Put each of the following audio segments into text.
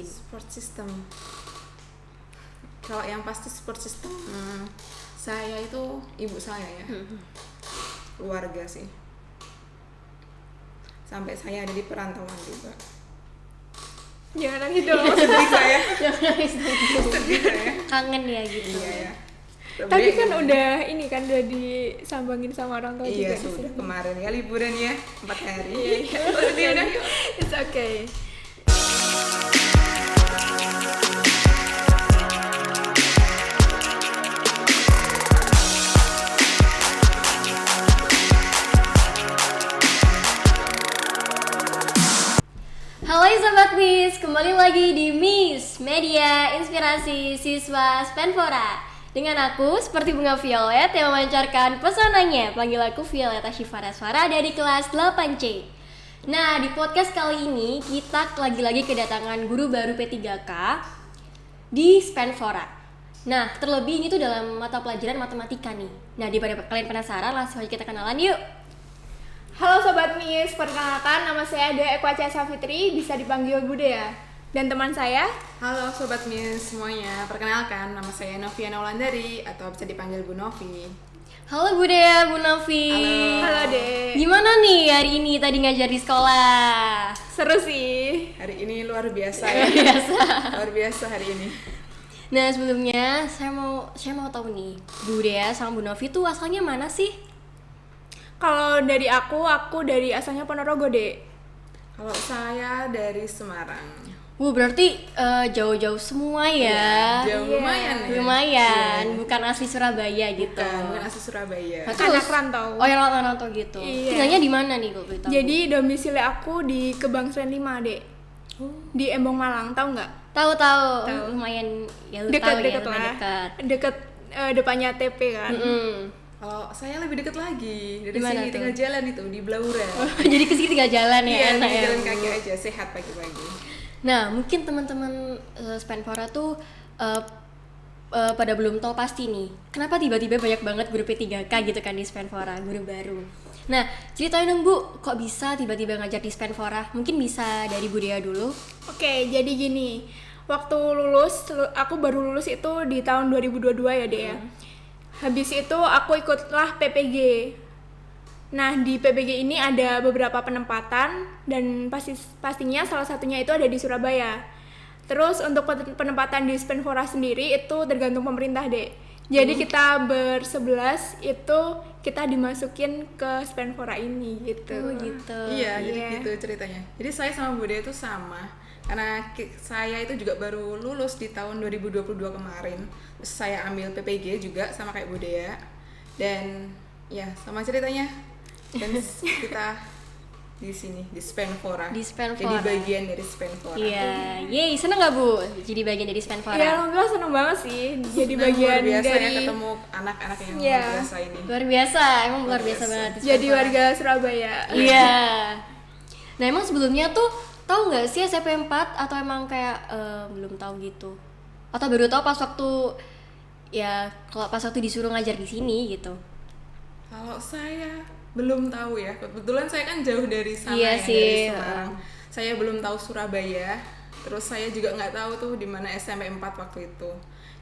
Support system. Kalau yang pasti support system, saya itu ibu saya ya, keluarga sih. Sampai saya ada di perantauan juga. Jangan nangis dong. Sedih saya. Jangan nangis dulu. Sedih saya. Kangen ya gitu. Iya ya. Tapi kan udah ini kan udah disambangin sama orang tua juga. Iya sudah kemarin ya liburan ya 4 hari. Iya. Udah. It's okay. Halo Sobat Miss, kembali lagi di Miss Media Inspirasi Siswa Spenfora. Dengan aku, seperti bunga violet yang memancarkan pesonanya. Panggil aku Violeta Shivaraswara dari kelas 8C. Nah, di podcast kali ini kita lagi-lagi kedatangan guru baru P3K di Spenfora. Nah, terlebih ini tuh dalam mata pelajaran matematika nih. Nah, daripada kalian penasaran, langsung aja kita kenalan yuk. Halo Sobat Miss, perkenalkan nama saya Dea Ekwaca Safitri, bisa dipanggil Bude ya. Dan teman saya, Halo Sobat Miss semuanya, perkenalkan nama saya Noviana Wulandari atau bisa dipanggil Bu Novi. Halo Bu Dea, Bu Novi. halo De. Gimana nih hari ini tadi ngajar di sekolah? Seru sih. Hari ini luar biasa ya. Luar biasa hari ini. Nah sebelumnya saya mau tahu nih, Bu Dea sama Bu Novi tuh asalnya mana sih? Kalau dari aku dari asalnya Ponorogo, De. Kalau saya dari Semarang. Berarti jauh-jauh semua ya? Jauh Iya. lumayan ya. Lumayan, Iya. bukan asli Surabaya gitu. Bukan asli Surabaya. Nah, Anak rantau. Oh yang rantau gitu. Iya. Tinggalnya di mana nih kok beritahu? Jadi domisili aku di Kebangsaan 5, De. Di Embong Malang, tahu nggak? Tahu. Tahu. Lumayan ya lu tahu ya, Dekat-dekat lumayan lah. dekat. Dekat depannya TP kan. Kalau saya lebih dekat lagi dari Di mana sini tuh? tinggal jalan itu di Blaura. Jadi ke sini tinggal jalan ya, Iya, enak ya. jalan kaki aja sehat pagi-pagi. Nah, mungkin teman-teman Spenfora tuh pada belum tahu pasti nih, kenapa tiba-tiba banyak banget guru P3K gitu kan di Spenfora, guru baru. Nah, ceritain dong Bu, kok bisa tiba-tiba ngajar di Spenfora? Mungkin bisa dari Bu Dea dulu. Oke, jadi gini. Waktu aku baru lulus itu di tahun 2022 ya, De ya. Habis itu aku ikutlah PPG. Nah, di PPG ini ada beberapa penempatan dan pastinya salah satunya itu ada di Surabaya. Terus untuk penempatan di Spenfora sendiri itu tergantung pemerintah, De. Jadi kita bersebelas itu kita dimasukin ke Spenfora ini gitu. Oh gitu. Iya, jadi Iya. gitu ceritanya. Jadi saya sama Bude itu sama. Karena saya itu juga baru lulus di tahun 2022 kemarin. Terus saya ambil PPG juga sama kayak Bude ya. Dan ya sama ceritanya. Dan kita di sini di Spenfora. Di Spenfora. Jadi bagian dari Spenfora. Iya, yeay, seneng gak Bu jadi bagian dari Spenfora? Ya, alhamdulillah seneng banget sih jadi Nah, bagian luar biasa dari ya ketemu anak-anak yang Iya. luar biasa ini. Luar biasa, emang luar biasa banget di jadi Spenfora. warga Surabaya. Iya. Nah emang sebelumnya tuh tahu nggak sih SMP 4 atau emang kayak belum tahu gitu? Atau baru tahu pas waktu kalau pas waktu disuruh ngajar di sini gitu? Kalau saya belum tahu ya, kebetulan saya kan jauh dari sana Iya ya, sih. dari Semarang. Saya belum tahu Surabaya, terus saya juga nggak tahu tuh di mana SMP 4 waktu itu.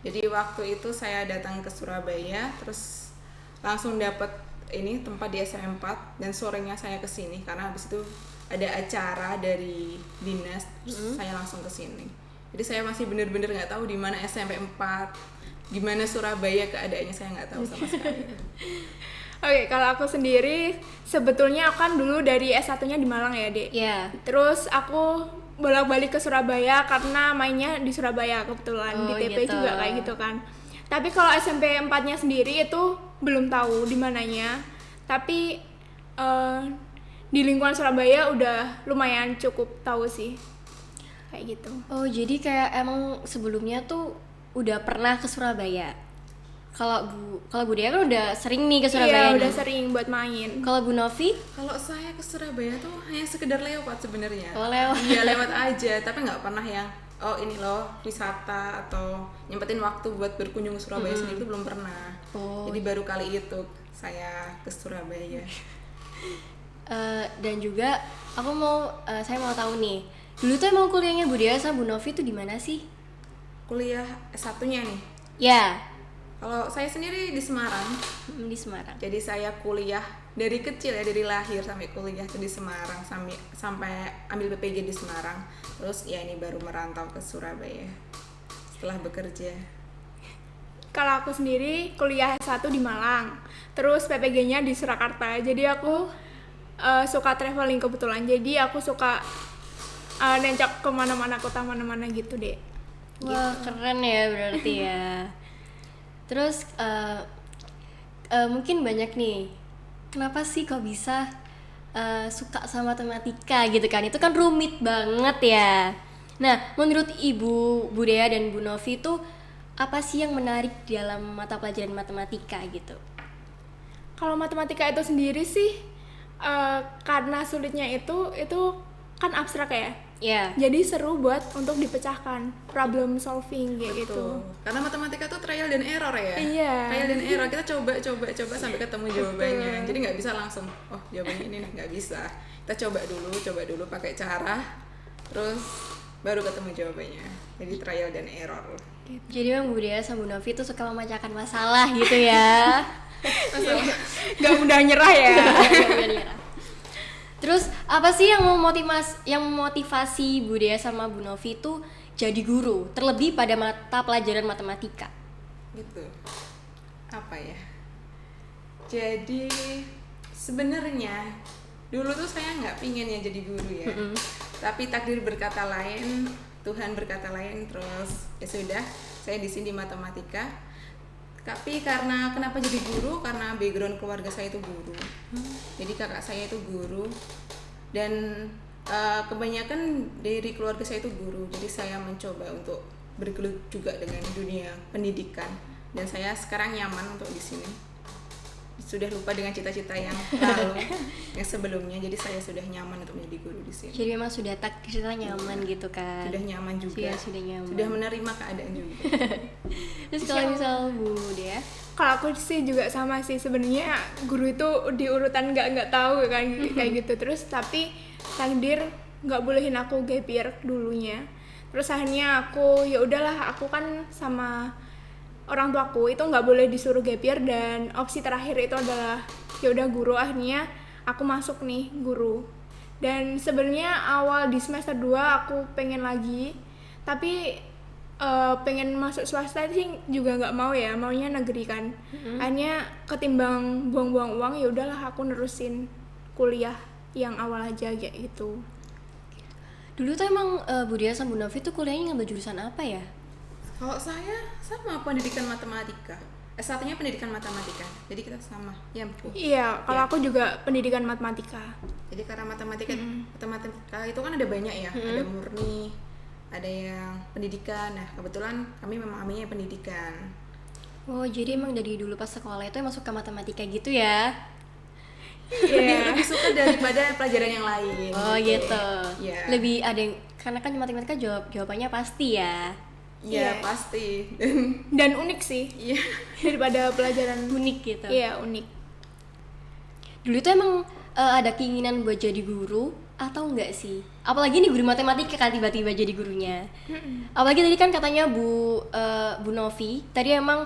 Jadi waktu itu saya datang ke Surabaya, terus langsung dapat ini tempat di SMP 4 dan sorenya saya ke sini karena habis itu ada acara dari dinas, terus saya langsung ke sini. Jadi saya masih bener-bener nggak tahu di mana SMP 4, gimana Surabaya keadaannya saya nggak tahu sama sekali. Oke, kalau aku sendiri sebetulnya aku kan dulu dari S1-nya di Malang ya, Dek. Iya. Terus aku bolak-balik ke Surabaya karena mainnya di Surabaya kebetulan, Oh, di TP gitu. juga kayak gitu kan. Tapi kalau SMP 4-nya sendiri itu belum tahu di mananya. Tapi di lingkungan Surabaya udah lumayan cukup tahu sih. Kayak gitu. Oh jadi kayak emang sebelumnya tuh udah pernah ke Surabaya. Kalau Bu Dea kan udah sering nih ke Surabaya. Iya, udah nih. sering buat main. Kalau Bu Novi? Kalau saya ke Surabaya tuh hanya sekedar lewat sebenarnya. Oh, lewat. Iya lewat aja, tapi nggak pernah yang ini loh wisata atau nyempetin waktu buat berkunjung ke Surabaya sendiri itu belum pernah. Oh. Jadi baru kali itu saya ke Surabaya. Dan juga saya mau tahu nih, Dulu tuh emang kuliahnya Bu Dea sama Bu Novi tuh di mana sih? Kuliah S1-nya nih. Ya, Kalau saya sendiri di Semarang. di Semarang. Jadi saya kuliah dari kecil ya, dari lahir sampai kuliah tuh di Semarang, sampai ambil PPG di Semarang. Terus ya ini baru merantau ke Surabaya setelah bekerja. Kalau aku sendiri kuliah S1 di Malang, terus PPG-nya di Surakarta. Jadi aku suka traveling kebetulan. Jadi aku suka nencok kemana-mana, kota mana-mana gitu deh. Wah, keren ya berarti ya. Terus mungkin banyak nih, kenapa sih kok bisa suka sama matematika gitu kan? Itu kan rumit banget ya. Nah, menurut Ibu Bu Dea dan Bu Novi itu apa sih yang menarik dalam mata pelajaran matematika gitu? Kalau matematika itu sendiri sih karena sulitnya itu kan abstrak ya. Ya. Jadi seru buat untuk dipecahkan, problem solving kayak gitu. Karena matematika tuh trial dan error ya. Iya. Trial dan error, kita coba sampai ketemu jawabannya. Jadi nggak bisa langsung, oh jawabannya ini nih, nggak bisa. Kita coba dulu pakai cara, terus baru ketemu jawabannya. Jadi trial dan error. Jadi Bang Bu Dea sama Bu Novi itu suka memecahkan masalah gitu ya. Gak mudah nyerah ya. Terus apa sih yang memotivasi Bu Dea sama Bu Novi itu jadi guru, terlebih pada mata pelajaran matematika? Gitu. Apa ya? Jadi sebenarnya dulu tuh saya nggak pingin ya jadi guru ya. Tapi takdir berkata lain, Tuhan berkata lain, terus ya sudah, saya di sini di matematika. Tapi kenapa jadi guru? Karena background keluarga saya itu guru. Jadi kakak saya itu guru dan kebanyakan dari keluarga saya itu guru. Jadi saya mencoba untuk bergelut juga dengan dunia pendidikan dan saya sekarang nyaman untuk di sini. Sudah lupa dengan cita-cita yang lalu yang sebelumnya. Jadi saya sudah nyaman untuk menjadi guru di sini. Jadi memang sudah takdirnya nyaman gitu kan. Sudah nyaman juga. Sudah nyaman. Sudah menerima keadaan juga. Terus kalau misal Bu Dea? Kalau aku sih juga sama sih, sebenarnya guru itu di urutan nggak tahu kan kayak gitu. Terus tapi takdir nggak bolehin aku gap year dulunya. Terus akhirnya aku ya udahlah, aku kan sama orang tuaku itu nggak boleh disuruh gap year dan opsi terakhir itu adalah ya udah guru. Akhirnya aku masuk nih guru. Dan sebenarnya awal di semester 2 aku pengen lagi, tapi pengen masuk swasta sih juga nggak mau ya, maunya negeri kan. Akhirnya ketimbang buang-buang uang ya udahlah aku nerusin kuliah yang awal aja kayak gitu. Dulu tuh emang Bu Dea sama Bu Novi tuh kuliahnya ngambil jurusan apa ya? Kalau saya sama pendidikan matematika. S1-nya pendidikan matematika. Jadi kita sama. Ya, Bu. Iya, kalau aku juga pendidikan matematika. Jadi karena matematika itu kan ada banyak ya. Ada murni, ada yang pendidikan. Nah, kebetulan kami memahaminya pendidikan. Oh, jadi emang dari dulu pas sekolah itu emang suka matematika gitu ya? Lebih suka daripada pelajaran yang lain. Oh gitu. Iya. Lebih ada yang, karena kan matematika jawabannya pasti ya. Iya, pasti. Dan unik sih. Iya. Daripada pelajaran Unik gitu. Iya, unik. Dulu tuh emang ada keinginan buat jadi guru atau enggak sih? Apalagi nih guru matematika kan tiba-tiba jadi gurunya. Apalagi tadi kan katanya Bu Novi tadi emang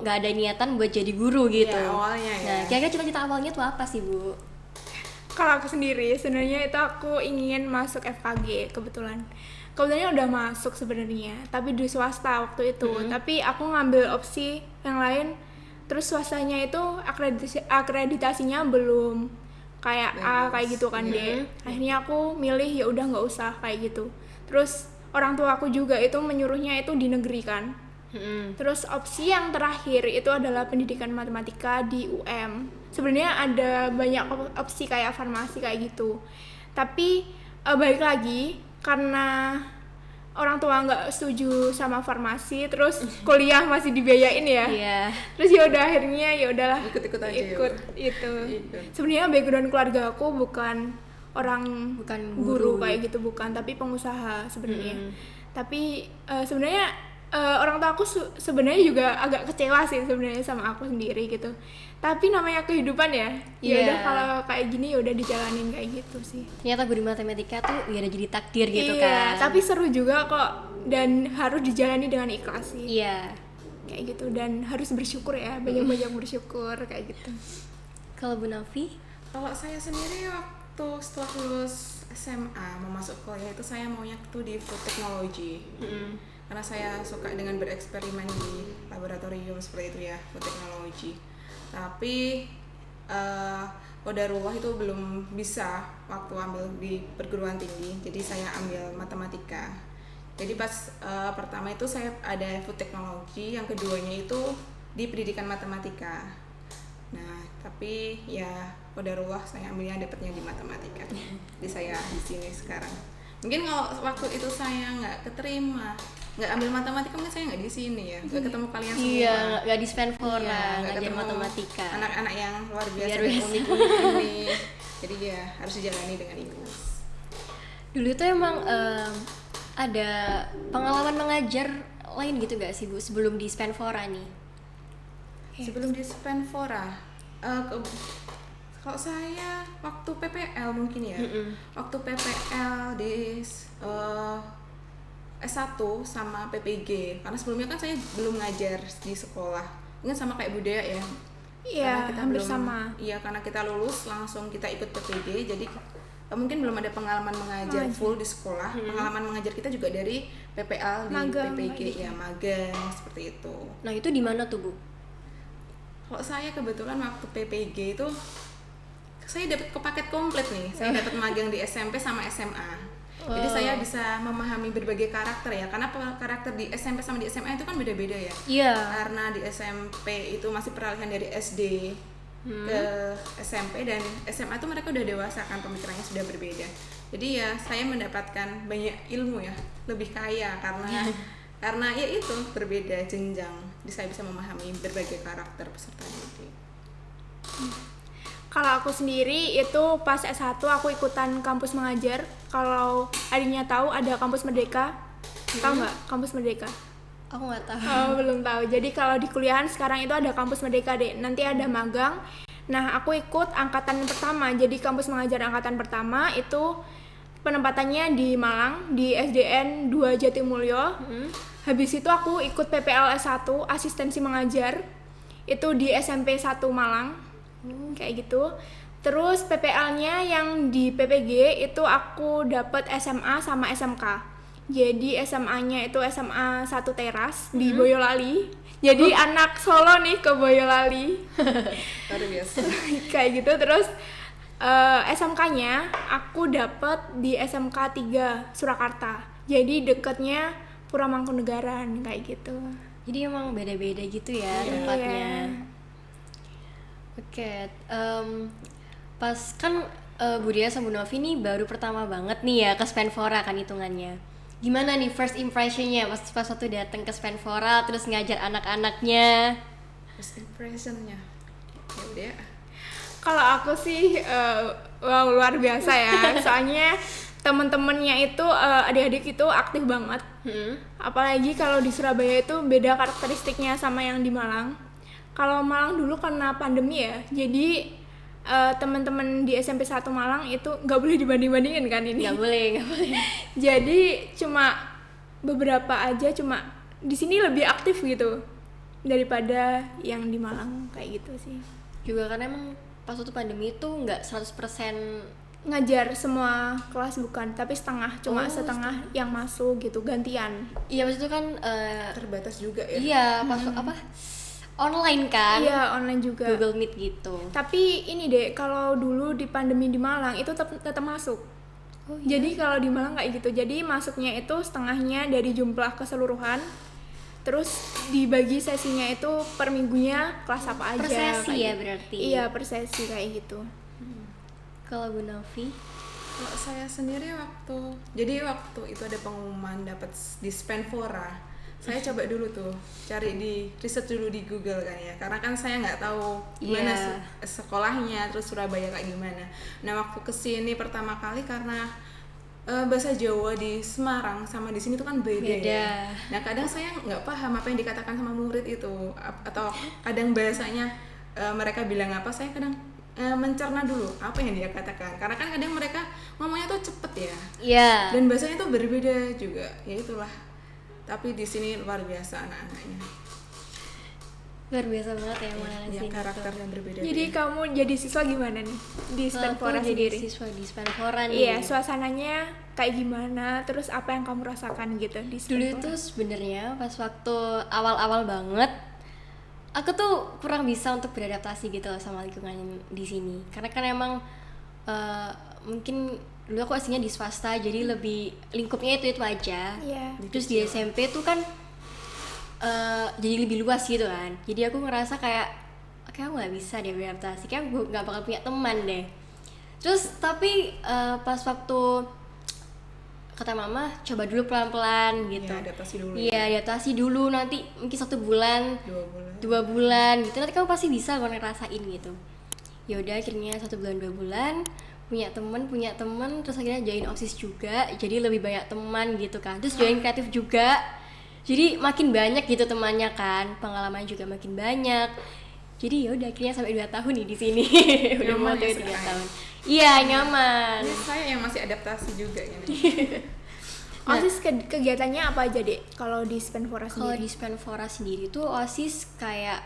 nggak ada niatan buat jadi guru gitu. Iya, awalnya ya. Nah, kira-kira cita-cita awalnya tuh apa sih, Bu? Kalau aku sendiri sebenarnya itu aku ingin masuk FKG kebetulan udah masuk sebenarnya, tapi di swasta waktu itu. Tapi aku ngambil opsi yang lain, terus swastanya itu akreditasinya belum kayak A kayak gitu kan deh. Akhirnya aku milih ya udah nggak usah kayak gitu. Terus orang tua aku juga itu menyuruhnya itu di negeri kan. Terus opsi yang terakhir itu adalah pendidikan matematika di UM. Sebenarnya ada banyak opsi kayak farmasi kayak gitu. Tapi balik lagi karena orang tua nggak setuju sama farmasi, terus kuliah masih dibiayain ya. Iya. Terus ya udah akhirnya ya udahlah Ikut-ikut aja ya ikut udah. itu. Ikut. Sebenarnya background keluarga aku bukan orang Bukan guru guru. kayak gitu, bukan, tapi pengusaha sebenarnya. Tapi sebenarnya orang tua aku sebenarnya juga agak kecewa sih sebenarnya sama aku sendiri gitu. Tapi namanya kehidupan ya. Ya udah kalau kayak gini ya udah dijalanin kayak gitu sih. Ternyata guru matematika tuh ya udah jadi takdir gitu Iya, kan. tapi seru juga kok dan harus dijalani dengan ikhlas sih. Iya. Kayak gitu dan harus bersyukur ya, banyak-banyak bersyukur kayak gitu. Kalau Bu Nafi? Kalau saya sendiri waktu setelah lulus SMA mau masuk kuliah itu saya maunya tuh di food technology. Karena saya suka dengan bereksperimen di laboratorium seperti itu ya, food technology. Tapi qadarullah itu belum bisa waktu ambil di perguruan tinggi, jadi saya ambil matematika. Jadi pas pertama itu saya ada food technology, yang keduanya itu di pendidikan matematika. Nah, tapi ya qadarullah saya ambilnya dapatnya di matematika. Jadi saya di sini sekarang. Mungkin kalau waktu itu saya nggak keterima, nggak ambil matematika, mungkin saya nggak di sini ya, nggak ketemu kalian semua. Iya, nggak di Spenfora, Iya, nggak ngajar ketemu matematika. anak-anak yang luar biasa, Luar dan biasa. unik-unik ini. Jadi ya harus dijalani dengan ikhlas. Dulu tuh emang ada pengalaman mengajar lain gitu gak sih Bu sebelum di Spenfora nih? Sebelum di Spenfora, kalau saya waktu PPL mungkin ya, waktu PPL di S1 sama PPG, karena sebelumnya kan saya belum ngajar di sekolah, mungkin sama kayak budaya ya. Iya, Karena kita hampir belum, sama. Iya, karena kita lulus langsung kita ikut PPG, jadi mungkin belum ada pengalaman mengajar full di sekolah. Pengalaman mengajar kita juga dari PPL di Magang, PPG kayak gitu. ya, magang seperti itu. Nah itu di mana tuh Bu? Kalau saya kebetulan waktu PPG itu saya dapat paket komplit nih. Saya dapat magang di SMP sama SMA. Jadi saya bisa memahami berbagai karakter ya, karena karakter di SMP sama di SMA itu kan beda-beda ya. Iya. Karena di SMP itu masih peralihan dari SD ke SMP, dan SMA itu mereka udah dewasa kan, pemikirannya sudah berbeda. Jadi ya saya mendapatkan banyak ilmu ya, lebih kaya karena ya itu berbeda jenjang. Jadi saya bisa memahami berbagai karakter peserta didik. Kalau aku sendiri itu pas S1 aku ikutan kampus mengajar. Kalau adiknya tahu ada kampus Merdeka. Tahu nggak kampus Merdeka? Aku nggak tahu. Oh, belum tahu. Jadi kalau di kuliahan sekarang itu ada kampus Merdeka deh. Nanti ada magang. Nah, aku ikut angkatan pertama. Jadi kampus mengajar angkatan pertama itu penempatannya di Malang, di SDN 2 Jatimulyo. Habis itu aku ikut PPL S1 asistensi mengajar. Itu di SMP 1 Malang. Kayak gitu. Terus PPL-nya yang di PPG itu aku dapat SMA sama SMK. Jadi SMA-nya itu SMA 1 Teras di Boyolali. Jadi anak Solo nih ke Boyolali. Luar biasa. Kayak gitu. Terus SMK-nya aku dapat di SMK 3 Surakarta. Jadi dekatnya Pura Mangkunegaran kayak gitu. Jadi emang beda-beda gitu ya tempatnya. Oke, pas kan Bu Dia sama Bu Novi nih baru pertama banget nih ya ke Spenfora kan hitungannya. Gimana nih first impressionnya pas waktu datang ke Spenfora terus ngajar anak-anaknya? First impression-nya. Ya udah. Kalau aku sih wow, luar biasa ya. Soalnya temen-temennya itu adik-adik itu aktif banget. Apalagi kalau di Surabaya itu beda karakteristiknya sama yang di Malang. Kalau Malang dulu karena pandemi ya, jadi teman-teman di SMP 1 Malang itu nggak boleh dibanding-bandingin kan ini. Nggak boleh. Jadi cuma beberapa aja, cuma di sini lebih aktif gitu daripada yang di Malang kayak gitu sih. Juga karena emang pas waktu pandemi itu nggak 100% Ngajar semua kelas bukan, tapi setengah, cuma setengah yang masuk gitu, gantian. iya pas itu kan Terbatas juga ya. iya pas apa online kan, Iya, online juga. Google Meet gitu. Tapi ini deh, kalau dulu di pandemi di Malang itu tetap masuk. Jadi kalau di Malang kayak gitu, jadi masuknya itu setengahnya dari jumlah keseluruhan. Terus dibagi sesinya itu per minggunya kelas apa aja. Per sesi kayak ya gitu. berarti? Iya, per sesi kayak gitu. Kalau Bu Novi? Kalau saya sendiri waktu itu ada pengumuman dapat di Spenfora. Saya coba dulu tuh cari di riset dulu di Google kan ya, karena kan saya nggak tahu gimana sekolahnya, terus Surabaya kayak gimana. Nah waktu kesini pertama kali karena bahasa Jawa di Semarang sama di sini tuh kan beda, Beda. ya. Nah kadang saya nggak paham apa yang dikatakan sama murid itu, atau kadang bahasanya mereka bilang apa, saya kadang mencerna dulu apa yang dia katakan, karena kan kadang mereka ngomongnya tuh cepet ya, Iya. dan bahasanya tuh berbeda juga, ya itulah. Tapi di sini luar biasa anak-anaknya, Luar biasa banget ya Mona ya, sini karakter tuh. yang berbeda. Jadi kamu jadi siswa gimana nih di Kalau aku Spenfora jadi sendiri? siswa di Spenfora nih. Iya, suasananya kayak gimana? Terus apa yang kamu rasakan gitu di Dulu Spenfora? itu sebenarnya pas waktu awal-awal banget aku tuh kurang bisa untuk beradaptasi gitu loh sama lingkungan di sini. Karena kan emang mungkin dulu aku aslinya di swasta jadi lebih lingkupnya itu aja. Iya. Terus di SMP tuh kan jadi lebih luas gitu kan. Jadi aku ngerasa kayak aku nggak bisa deh beradaptasi, kayak gue nggak bakal punya teman deh. Terus tapi pas waktu kata mama coba dulu pelan-pelan gitu. Ya, adaptasi dulu. Iya, adaptasi dulu, nanti mungkin 1 bulan, 2 bulan. 2 bulan gitu. Nanti kamu pasti bisa kok ngerasain gitu. Ya udah akhirnya 1 bulan 2 bulan punya temen, terus akhirnya join OSIS juga, jadi lebih banyak teman gitu kan. Terus join kreatif juga. Jadi makin banyak gitu temannya kan, pengalaman juga makin banyak. Jadi ya udah akhirnya sampai 2 tahun nih di sini. Udah mau Nyaman ya 3 sekarang? tahun. Iya, nyaman. Ini saya yang masih adaptasi juga ini. OSIS kegiatannya apa aja, Dek? Kalau di Spenfora Kalau sendiri? di Spenfora sendiri tuh OSIS kayak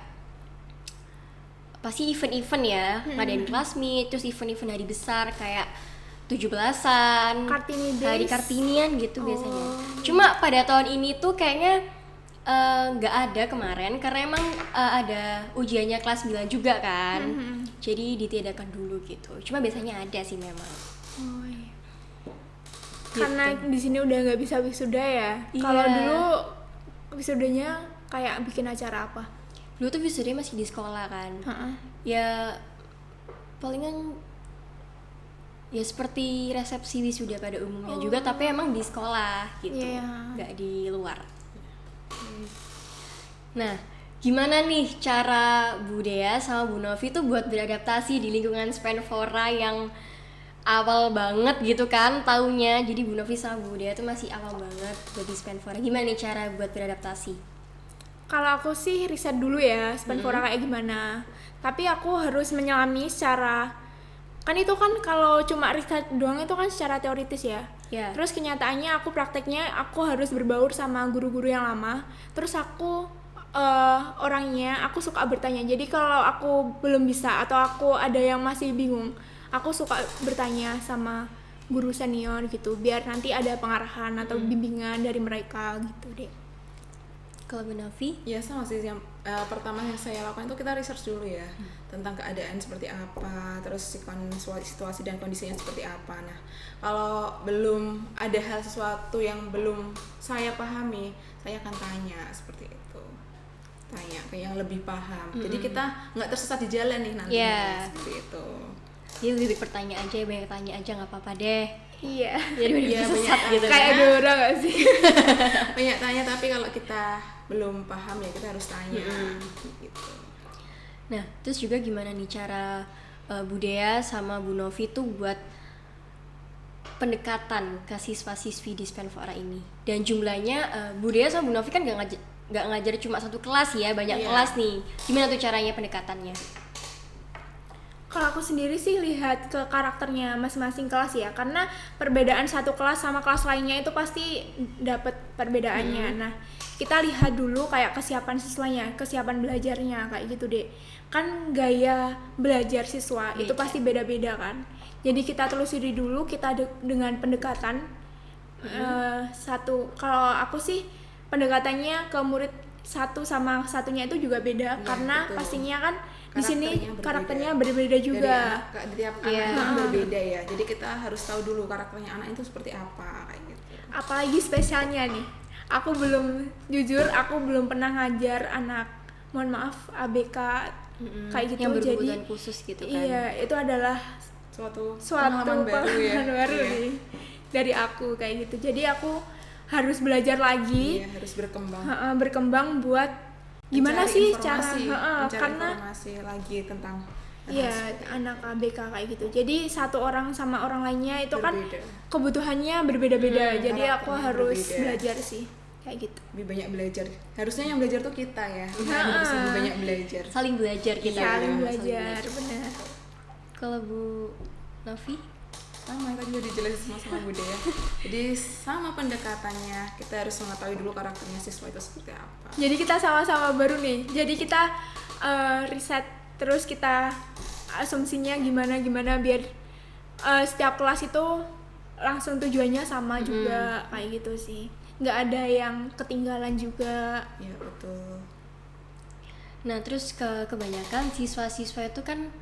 pasti event-event ya, ngadain kelas meet, terus event-event hari besar kayak 17-an, Kartini Days. hari Kartinian gitu Oh. biasanya. Cuma pada tahun ini tuh kayaknya nggak ada kemarin karena emang ada ujiannya kelas 9 juga kan. Jadi ditiadakan dulu gitu. Cuma biasanya ada sih memang. Oh, iya. Karena di sini udah nggak bisa wisuda ya. Iya. Kalau dulu wisudanya kayak bikin acara apa? Dulu tuh wisudanya masih di sekolah kan. Heeh. Ya palingan ya seperti resepsi wisuda pada umumnya juga, tapi emang di sekolah gitu, Iya. nggak di luar. Nah, gimana nih cara Bu Dea sama Bu Novi tuh buat beradaptasi di lingkungan Spenfora yang awal banget gitu kan taunya. Jadi Bu Novi sama Bu Dea tuh masih awal banget buat di Spenfora. Gimana nih cara buat beradaptasi? Kalau aku sih riset dulu ya Spenfora kayak gimana. Tapi aku harus menyelami secara, kan itu kan kalau cuma riset doang itu kan secara teoritis ya. Ya. Terus kenyataannya aku prakteknya aku harus berbaur sama guru-guru yang lama. Terus aku orangnya aku suka bertanya. Jadi kalau aku belum bisa atau aku ada yang masih bingung, aku suka bertanya sama guru senior gitu. Biar nanti ada pengarahan atau bimbingan dari mereka gitu deh. Kalau Bu Novi? Ya sama sih, yang pertama yang saya lakukan itu kita research dulu ya tentang keadaan seperti apa, terus situasi dan kondisinya seperti apa. Nah kalau belum ada hal sesuatu yang belum saya pahami, saya akan tanya seperti itu, tanya ke yang lebih paham. Jadi kita nggak tersesat di jalan nih nantinya. Yeah. Seperti itu. Jadi lebih bertanya aja, banyak tanya aja nggak apa-apa deh. Iya. Jadi udah Iya, sesat banyak gitu Kayak kan. Dora gak sih? Banyak tanya, tapi kalau kita belum paham ya kita harus tanya. Gitu. Nah, terus juga gimana nih cara Bu Dea sama Bu Novi tuh buat pendekatan ke siswa-siswi di Spenfora ini? Dan jumlahnya Bu Dea sama Bu Novi kan nggak ngajar cuma satu kelas ya, banyak Iya. kelas nih. Gimana tuh caranya pendekatannya? Kalau aku sendiri sih lihat ke karakternya masing-masing kelas ya, karena perbedaan satu kelas sama kelas lainnya itu pasti dapat perbedaannya. Nah, kita lihat dulu kayak kesiapan siswanya, kesiapan belajarnya kayak gitu deh. Kan gaya belajar siswa itu Beda. pasti beda-beda kan. Jadi kita telusuri dulu kita dengan pendekatan satu. Kalau aku sih pendekatannya ke murid satu sama satunya itu juga beda, karena betul. pastinya kan di sini Karakternya karakternya berbeda. berbeda juga. Dari tiap Iya. anak kan berbeda ya. Jadi kita harus tahu dulu karakternya anak itu seperti apa kayak gitu. Apalagi spesialnya nih, aku belum pernah ngajar anak, mohon maaf, ABK kayak gitu. Yang Jadi berkebutuhan khusus gitu kan. iya, itu adalah Suatu suatu pengalaman baru ya. pengalaman baru Iya. nih dari aku kayak gitu. Jadi aku harus belajar lagi, Iya, harus berkembang. berkembang buat gimana Mencari sih informasi, cara mencari karena informasi lagi tentang Iya, anak ABK kayak gitu. Jadi satu orang sama orang lainnya itu kan Berbeda. kebutuhannya berbeda-beda. Jadi aku karakternya harus berbeda. belajar sih kayak gitu. Lebih banyak belajar. Harusnya yang belajar tuh kita ya. Kita harus lebih banyak belajar. Saling belajar kita. Iya, Saling saling belajar, benar. Kalau Bu Novi? Sama tadi udah dijelasin sama Budaya. Jadi sama pendekatannya, kita harus mengetahui dulu karakternya siswa itu seperti apa. Jadi kita sama-sama baru nih. Jadi kita riset terus kita asumsinya gimana biar setiap kelas itu langsung tujuannya sama juga kayak gitu sih. Nggak ada yang ketinggalan juga. Iya betul. Nah, terus kebanyakan siswa-siswa itu kan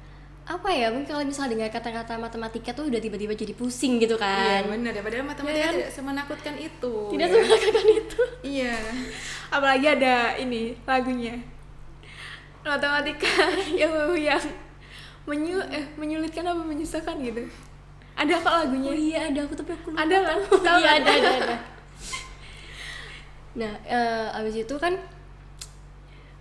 apa ya, mungkin kalau misalnya dengar kata-kata matematika tuh udah tiba-tiba jadi pusing gitu kan. Iya benar ya. Padahal matematika Iya. tidak semenakutkan itu. Tidak ya. semenakutkan itu. Iya. Apalagi ada ini lagunya. Matematika yang menyulitkan apa menyusahkan gitu. Ada kok lagunya. Oh iya, ada aku tapi aku lupa. Ada kan? Tahu Iya, kan? ada. Nah, abis itu kan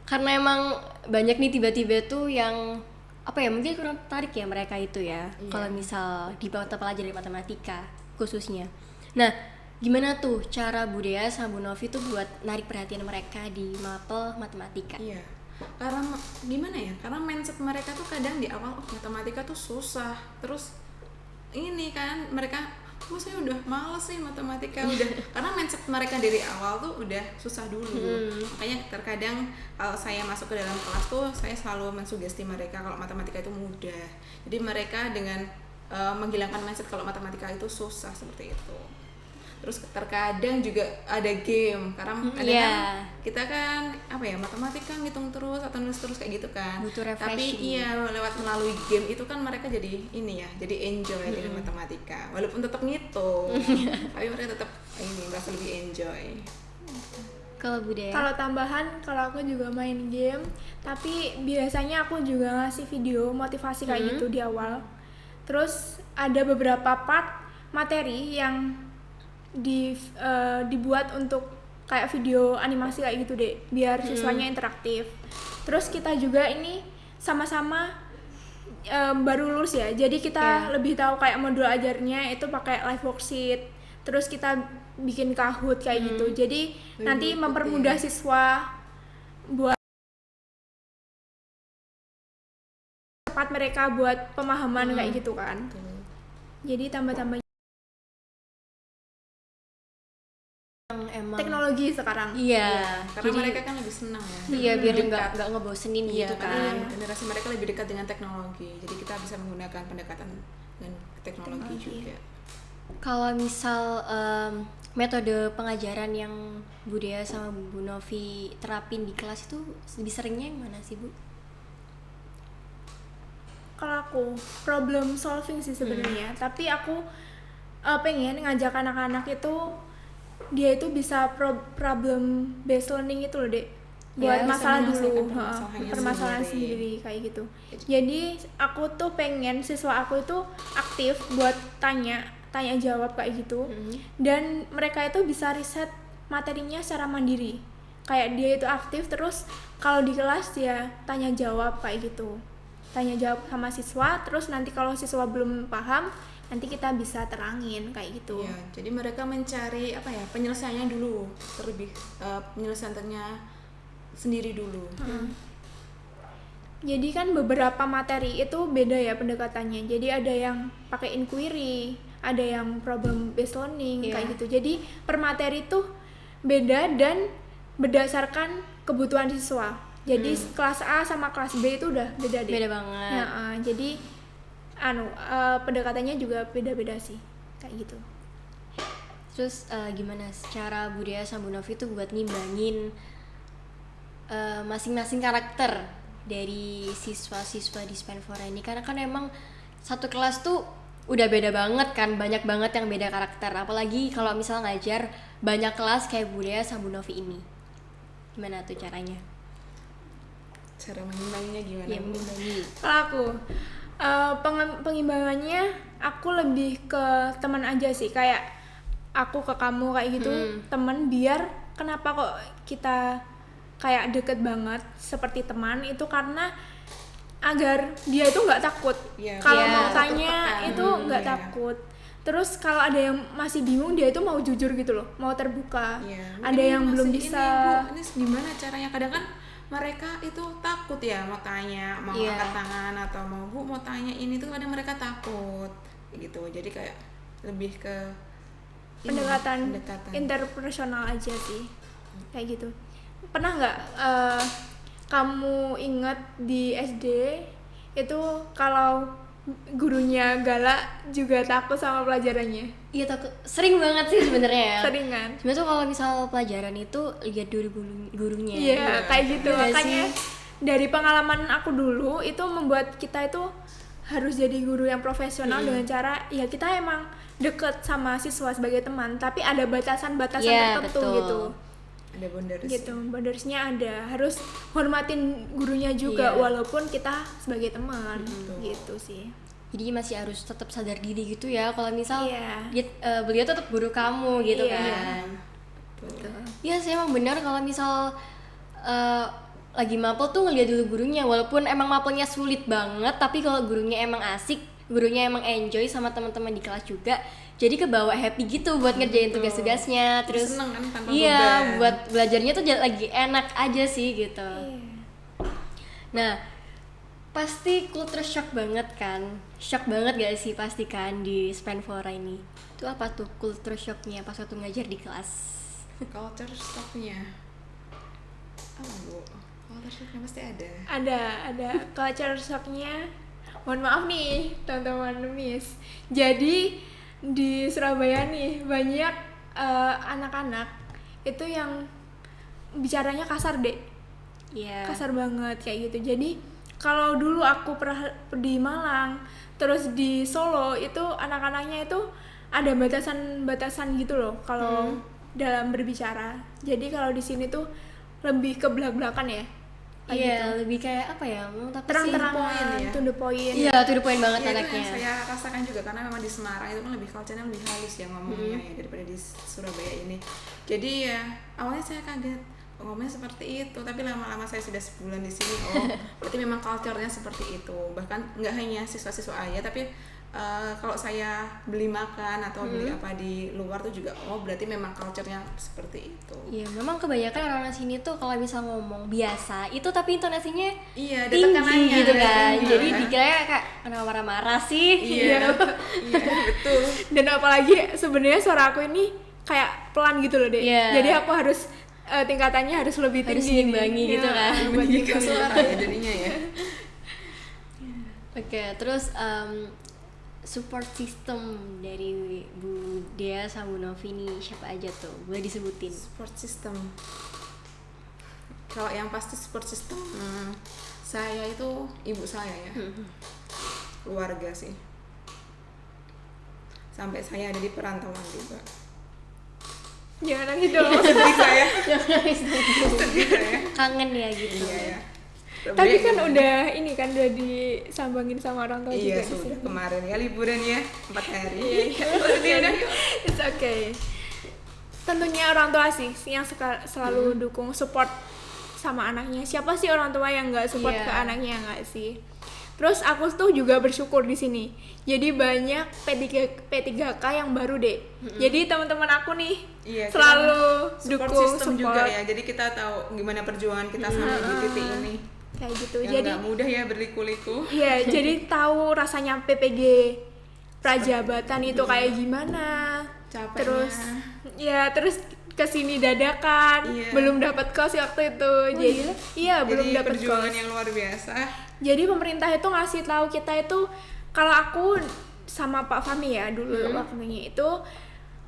karena emang banyak nih tiba-tiba tuh yang apa ya, mungkin kurang tertarik ya mereka itu ya. Iya. Kalau misal di mata pelajaran matematika khususnya. Nah, gimana tuh cara Budaya sama Bu Novi tuh buat narik perhatian mereka di mapel matematika? Iya. Karena gimana ya? Karena mindset mereka tuh kadang di awal matematika tuh susah. Terus ini kan mereka saya udah males sih matematika udah karena mindset mereka dari awal tuh udah susah dulu. Makanya terkadang kalau saya masuk ke dalam kelas tuh saya selalu mensugesti mereka kalau matematika itu mudah. Jadi mereka dengan menghilangkan mindset kalau matematika itu susah seperti itu. Terus terkadang juga ada game karena kadang kan kita kan apa ya, matematika ngitung terus atau nulis terus kayak gitu kan. Butuh Tapi refreshing. iya lewat melalui game itu kan mereka jadi ini ya, jadi enjoy dengan matematika. Walaupun tetap ngitung, tapi mereka tetap ini merasa lebih enjoy. Kalau Budaya? Kalau tambahan, kalau aku juga main game, tapi biasanya aku juga ngasih video motivasi kayak gitu di awal. Terus ada beberapa part materi yang dibuat untuk kayak video animasi kayak gitu deh, biar siswanya interaktif. Terus kita juga ini sama-sama baru lulus ya, jadi kita lebih tahu kayak modul ajarnya itu pakai live worksheet. Terus kita bikin Kahoot kayak gitu, jadi nanti mempermudah siswa buat cepat mereka buat pemahaman kayak gitu kan. Jadi tambah-tambah Emang teknologi sekarang. iya, Karena mereka kan lebih senang ya. iya biar Lebih nggak dekat. ngebosenin Iya, gitu karena kan. generasi mereka lebih dekat dengan teknologi. Jadi kita bisa menggunakan pendekatan dengan teknologi juga. Kalau misal metode pengajaran yang Budaya sama Bu Novi terapin di kelas itu lebih seringnya yang mana sih, Bu? Kalau aku problem solving sih sebenarnya, tapi aku pengen ngajak anak-anak itu dia itu bisa problem based learning itu loh dek, buat bisa masalah dulu, menyelesaikan permasalahan sendiri kayak gitu. Jadi aku tuh pengen siswa aku itu aktif buat tanya jawab kayak gitu, dan mereka itu bisa riset materinya secara mandiri. Kayak dia itu aktif, terus kalau di kelas dia tanya jawab kayak gitu, tanya jawab sama siswa. Terus nanti kalau siswa belum paham, nanti kita bisa terangin kayak gitu. Iya, jadi mereka mencari apa ya, penyelesaiannya dulu, terlebih penyelesaiannya sendiri dulu. Jadi kan beberapa materi itu beda ya pendekatannya. Jadi ada yang pakai inquiry, ada yang problem based learning kayak gitu. Jadi per materi itu beda dan berdasarkan kebutuhan siswa. Jadi kelas A sama kelas B itu udah beda deh. Beda banget. Nah, jadi pendekatannya juga beda-beda sih kayak gitu. Terus gimana cara Budaya sama Bu Novi itu buat ngimbangin masing-masing karakter dari siswa-siswa di Spenfora ini, karena kan emang satu kelas tuh udah beda banget kan, banyak banget yang beda karakter, apalagi kalau misal ngajar banyak kelas kayak Budaya sama Bu Novi ini. Gimana tuh caranya? Cara mengimbanginya gimana? Ya mengimbangi. Kalau aku pengimbangannya aku lebih ke teman aja sih, kayak aku ke kamu kayak gitu, teman. Biar kenapa kok kita kayak deket banget seperti teman itu, karena agar dia itu nggak takut. Iya, Kalau iya. mau tanya Tertekan. itu nggak Iya. takut. Terus kalau ada yang masih bingung, dia itu mau jujur gitu loh, mau terbuka. Iya, Ada mungkin yang masih belum ini, bisa. Bu, ini gimana caranya? Kadang kan mereka itu takut ya mau tanya, mau Iya. angkat tangan atau mau tanya ini tuh kadang mereka takut gitu. Jadi kayak lebih ke ini, pendekatan pendekatan. interpersonal aja sih, kayak gitu. Pernah nggak kamu ingat di SD itu kalau gurunya galak juga takut sama pelajarannya? Iya takut, sering banget sih sebenarnya ya. Sering kan? Sebenarnya tuh kalau misal pelajaran itu lihat dulu gurunya. Iya, kayak gitu. Iya Makanya sih. dari pengalaman aku dulu itu membuat kita itu harus jadi guru yang profesional dengan cara ya kita emang deket sama siswa sebagai teman, tapi ada batasan-batasan Iya, tertentu betul. gitu. Ada boundaries. Gitu, boundariesnya ada, harus hormatin gurunya juga Iya. walaupun kita sebagai teman, gitu sih. Jadi masih harus tetap sadar diri gitu ya. Kalau misal Iya. beliau tetap guru kamu gitu Iya. kan. Betul. Iya sih emang benar kalau misal lagi mapel tuh ngeliat dulu gurunya, walaupun emang mapelnya sulit banget, tapi kalau gurunya emang asik, gurunya emang enjoy sama teman-teman di kelas juga, jadi kebawa happy gitu buat ngerjain tugas-tugasnya. Terus Seneng kan tanpa iya, beban. buat belajarnya tuh lagi enak aja sih gitu. Nah, pasti culture shock banget kan? Shock banget gak sih pasti kan di Spanfora ini? Itu apa tuh culture shocknya pas waktu ngajar di kelas? Culture shocknya apa, Bu? Culture shocknya pasti ada. Ada culture shocknya. Mohon maaf nih teman-teman Miss. Jadi di Surabaya nih banyak anak-anak itu yang bicaranya kasar deh, Iya. kasar banget kayak gitu. Jadi kalau dulu aku pernah di Malang, terus di Solo itu anak-anaknya itu ada batasan-batasan gitu loh kalau dalam berbicara. Jadi kalau di sini tuh lebih ke belak-belakan ya. Kayak Iya, gitu. lebih kayak apa ya? Menurut aku sih Terang-terangan, point ya. to the point. Iya, to the point banget Iya, itu anaknya. yang saya rasakan juga karena memang di Semarang itu kan lebih culture-nya lebih halus ya ngomongnya ya daripada di Surabaya ini. Jadi ya awalnya saya kaget ngomongnya seperti itu, tapi lama-lama saya sudah sebulan di sini, berarti memang culture-nya seperti itu. Bahkan nggak hanya siswa-siswa aja, tapi kalau saya beli makan atau beli apa di luar tuh juga berarti memang culture-nya seperti itu. Iya, memang kebanyakan orang sini tuh kalau bisa ngomong biasa itu tapi intonasinya Iya, ada tinggi tekanannya, gitu ada kan. tekanannya. Jadi dikira kayak kenapa marah-marah sih? Iya, iya betul. Dan apalagi sebenarnya suara aku ini kayak pelan gitu loh deh. Iya. Jadi aku harus tingkatannya harus lebih Harus tinggi. ngimbangi nih. gitu kan. Meninggikan suara ya jadinya ya. Oke, terus support system dari Bu Dea sama Bu Novi ini siapa aja tuh? Boleh disebutin? Support system. Kalau yang pasti support system, saya itu ibu saya ya, keluarga sih. Sampai saya ada di perantauan juga. Jangan nangis dong. Sedih saya, Jangan nangis dulu. sedih saya. Kangen ya gitu. Iya ya. Tapi kan udah ini kan udah disambangin sama orang tua Iya juga. sudah kemarin ya liburan ya 4 hari. Iya. It's okay. Tentunya orang tua sih yang selalu dukung support sama anaknya. Siapa sih orang tua yang nggak support Iya. ke anaknya, nggak sih? Terus aku tuh juga bersyukur di sini. Jadi banyak P3K yang baru deh. Jadi teman-teman aku nih Iya, selalu kita dukung system support juga ya. Jadi kita tahu gimana perjuangan kita sampai di titik ini. kayak gitu. Yang Jadi nggak mudah ya berliku-liku. iya, jadi tahu rasanya PPG prajabatan itu kayak gimana. Capeknya. Terus kesini dadakan, Iya. belum dapat kos waktu itu. Jadi iya belum Jadi dapat perjuangan kos. yang luar biasa. Jadi pemerintah itu ngasih tahu kita itu, kalau aku sama Pak Fahmi ya dulu waktunya itu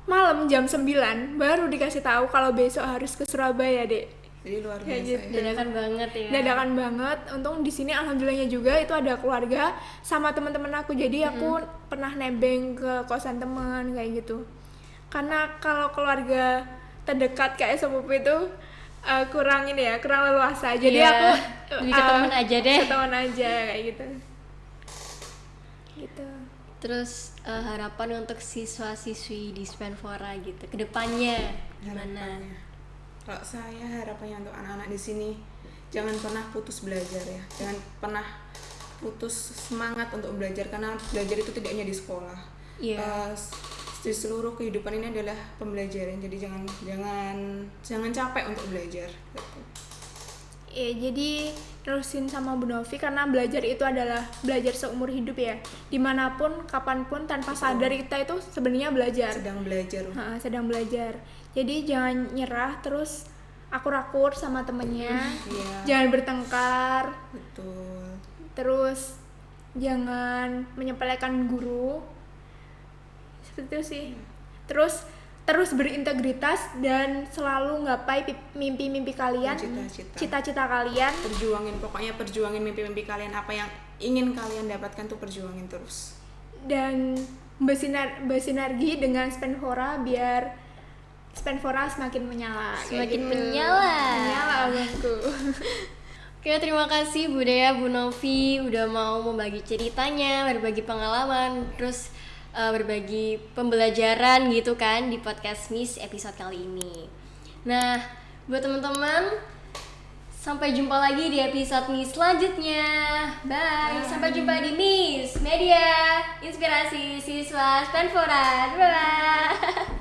malam jam 9 baru dikasih tahu kalau besok harus ke Surabaya, Dek. Jadi luar Kayak biasa gitu. ya. Dadakan banget ya. Dadakan banget. Untung di sini alhamdulillahnya juga itu ada keluarga sama teman-teman aku. Jadi aku pernah nebeng ke kosan teman kayak gitu. Karena kalau keluarga terdekat kayak sepupu itu kurang ini ya, kurang leluasa. Jadi Iya, aku lebih ke temen aja deh. Ke teman aja kayak gitu. Gitu. Terus harapan untuk siswa-siswi di Spanfora gitu kedepannya gimana? Harapannya. Kalau saya harapannya untuk anak-anak di sini jangan pernah putus belajar ya. Jangan pernah putus semangat untuk belajar, karena belajar itu tidak hanya di sekolah. Iya. Di seluruh kehidupan ini adalah pembelajaran, jadi jangan capek untuk belajar gitu. Jadi terusin sama Bu Novi, karena belajar itu adalah belajar seumur hidup ya. Dimanapun, kapanpun, tanpa sadar kita itu sebenarnya belajar. Sedang belajar. Jadi jangan nyerah, terus akur-akur sama temennya. Iya. Jangan bertengkar. Betul. Terus jangan menyepelekan guru. Seperti itu sih. Terus berintegritas dan selalu nggapai mimpi-mimpi kalian, cita-cita kalian. Perjuangin mimpi-mimpi kalian, apa yang ingin kalian dapatkan tuh perjuangin terus. Dan bersinergi dengan Spenfora biar Spenfora semakin menyala. Semakin menyala. Menyala abangku. Oke, terima kasih Bu Dea, Bu Novi udah mau membagi ceritanya, berbagi pengalaman, terus berbagi pembelajaran gitu kan di podcast Miss episode kali ini. Nah, buat teman-teman, sampai jumpa lagi di episode Miss selanjutnya. Bye. Sampai jumpa di Miss Media Inspirasi Siswa Spenfora. Bye.